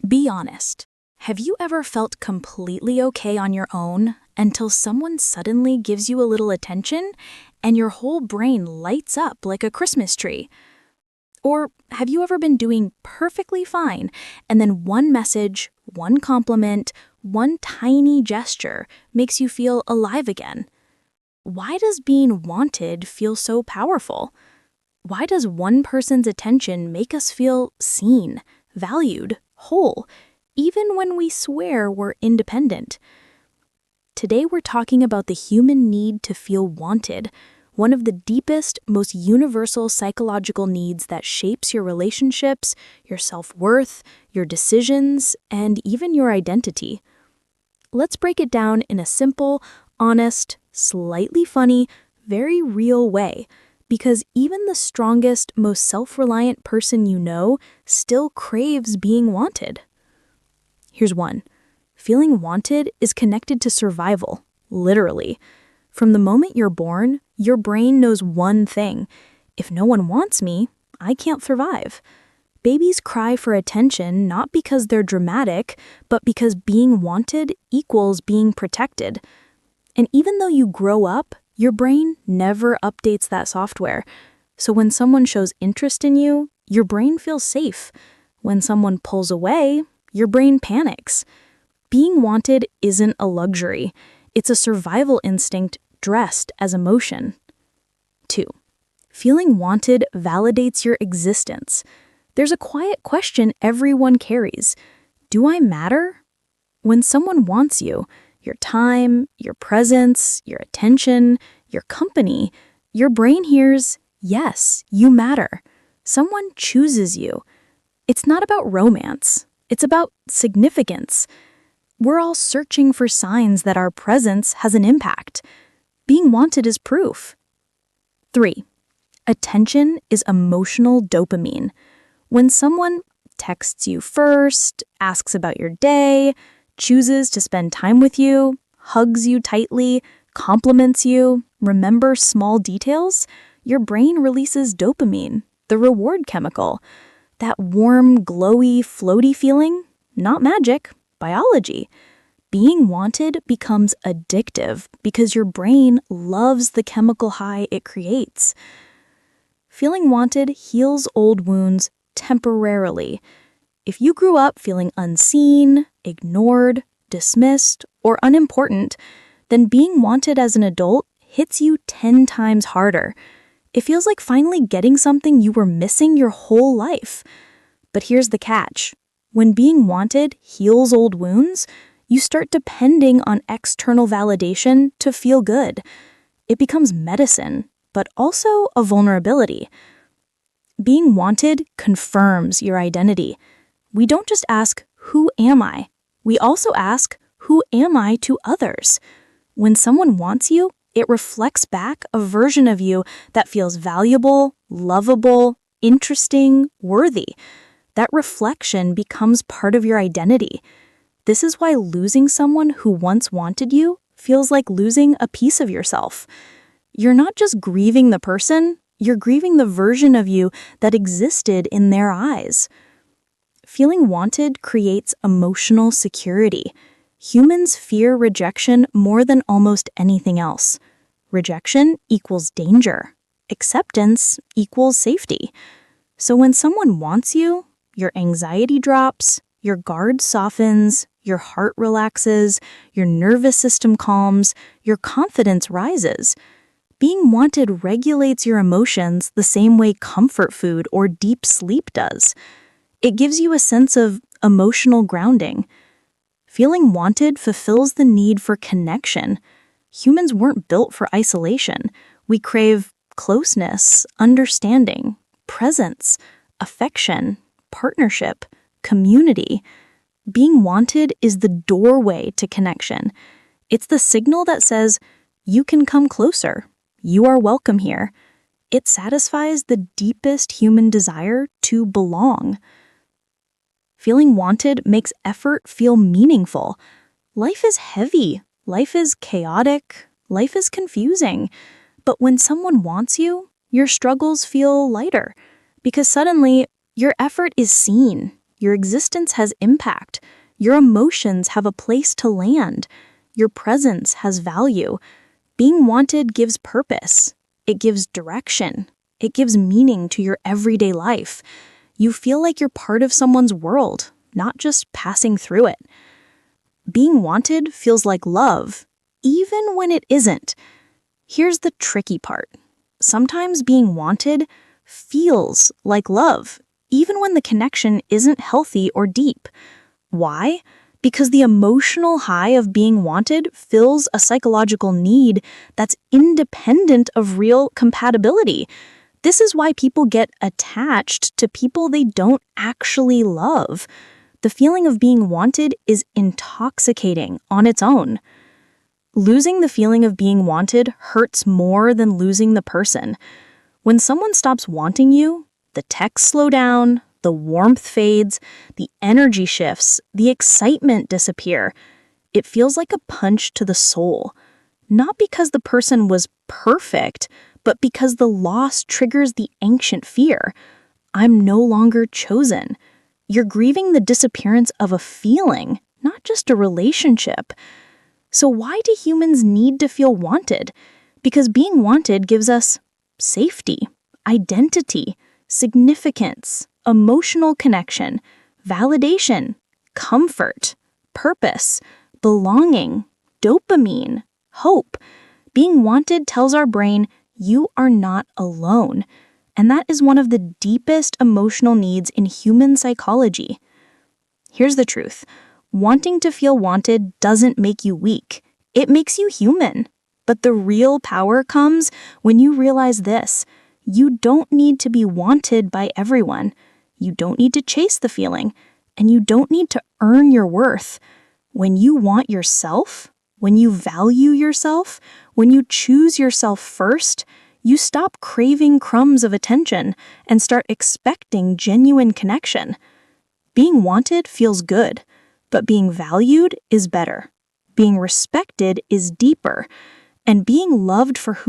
Be honest. Have you ever felt completely okay on your own until someone suddenly gives you a little attention and your whole brain lights up like a Christmas tree? Or have you ever been doing perfectly fine and then one message, one compliment, one tiny gesture makes you feel alive again? Why does being wanted feel so powerful? Why does one person's attention make us feel seen, valued, whole, even when we swear we're independent? Today we're talking about the human need to feel wanted, one of the deepest, most universal psychological needs that shapes your relationships, your self-worth, your decisions, and even your identity. Let's break it down in a simple, honest, slightly funny, very real way, because even the strongest, most self-reliant person you know still craves being wanted. Here's one. Feeling wanted is connected to survival, literally. From the moment you're born, your brain knows one thing. If no one wants me, I can't survive. Babies cry for attention not because they're dramatic, but because being wanted equals being protected. And even though you grow up, your brain never updates that software. So when someone shows interest in you, your brain feels safe. When someone pulls away, your brain panics. Being wanted isn't a luxury. It's a survival instinct dressed as emotion. 2. Feeling wanted validates your existence. There's a quiet question everyone carries. Do I matter? When someone wants you, your time, your presence, your attention, your company, your brain hears, yes, you matter. Someone chooses you. It's not about romance. It's about significance. We're all searching for signs that our presence has an impact. Being wanted is proof. 3. Attention is emotional dopamine. When someone texts you first, asks about your day, chooses to spend time with you, hugs you tightly, compliments you, remembers small details, your brain releases dopamine, the reward chemical. That warm, glowy, floaty feeling, not magic, biology. Being wanted becomes addictive because your brain loves the chemical high it creates. Feeling wanted heals old wounds temporarily. If you grew up feeling unseen, ignored, dismissed, or unimportant, then being wanted as an adult hits you 10 times harder. It feels like finally getting something you were missing your whole life. But here's the catch. When being wanted heals old wounds, you start depending on external validation to feel good. It becomes medicine, but also a vulnerability. Being wanted confirms your identity. We don't just ask, who am I? We also ask, who am I to others? When someone wants you, it reflects back a version of you that feels valuable, lovable, interesting, worthy. That reflection becomes part of your identity. This is why losing someone who once wanted you feels like losing a piece of yourself. You're not just grieving the person, you're grieving the version of you that existed in their eyes. Feeling wanted creates emotional security. Humans fear rejection more than almost anything else. Rejection equals danger. Acceptance equals safety. So when someone wants you, your anxiety drops, your guard softens, your heart relaxes, your nervous system calms, your confidence rises. Being wanted regulates your emotions the same way comfort food or deep sleep does. It gives you a sense of emotional grounding. Feeling wanted fulfills the need for connection. Humans weren't built for isolation. We crave closeness, understanding, presence, affection, partnership, community. Being wanted is the doorway to connection. It's the signal that says, you can come closer. You are welcome here. It satisfies the deepest human desire to belong. Feeling wanted makes effort feel meaningful. Life is heavy. Life is chaotic. Life is confusing. But when someone wants you, your struggles feel lighter because suddenly your effort is seen. Your existence has impact. Your emotions have a place to land. Your presence has value. Being wanted gives purpose. It gives direction. It gives meaning to your everyday life. You feel like you're part of someone's world, not just passing through it. Being wanted feels like love, even when it isn't. Here's the tricky part. Sometimes being wanted feels like love, even when the connection isn't healthy or deep. Why? Because the emotional high of being wanted fills a psychological need that's independent of real compatibility. This is why people get attached to people they don't actually love. The feeling of being wanted is intoxicating on its own. Losing the feeling of being wanted hurts more than losing the person. When someone stops wanting you, the texts slow down, the warmth fades, the energy shifts, the excitement disappear. It feels like a punch to the soul. Not because the person was perfect, but because the loss triggers the ancient fear. I'm no longer chosen. You're grieving the disappearance of a feeling, not just a relationship. So why do humans need to feel wanted? Because being wanted gives us safety, identity, significance, emotional connection, validation, comfort, purpose, belonging, dopamine, hope. Being wanted tells our brain, you are not alone. And that is one of the deepest emotional needs in human psychology. Here's the truth. Wanting to feel wanted doesn't make you weak. It makes you human. But the real power comes when you realize this. You don't need to be wanted by everyone. You don't need to chase the feeling. And you don't need to earn your worth. When you want yourself, when you value yourself, when you choose yourself first, you stop craving crumbs of attention and start expecting genuine connection. Being wanted feels good, but being valued is better. Being respected is deeper. And being loved for who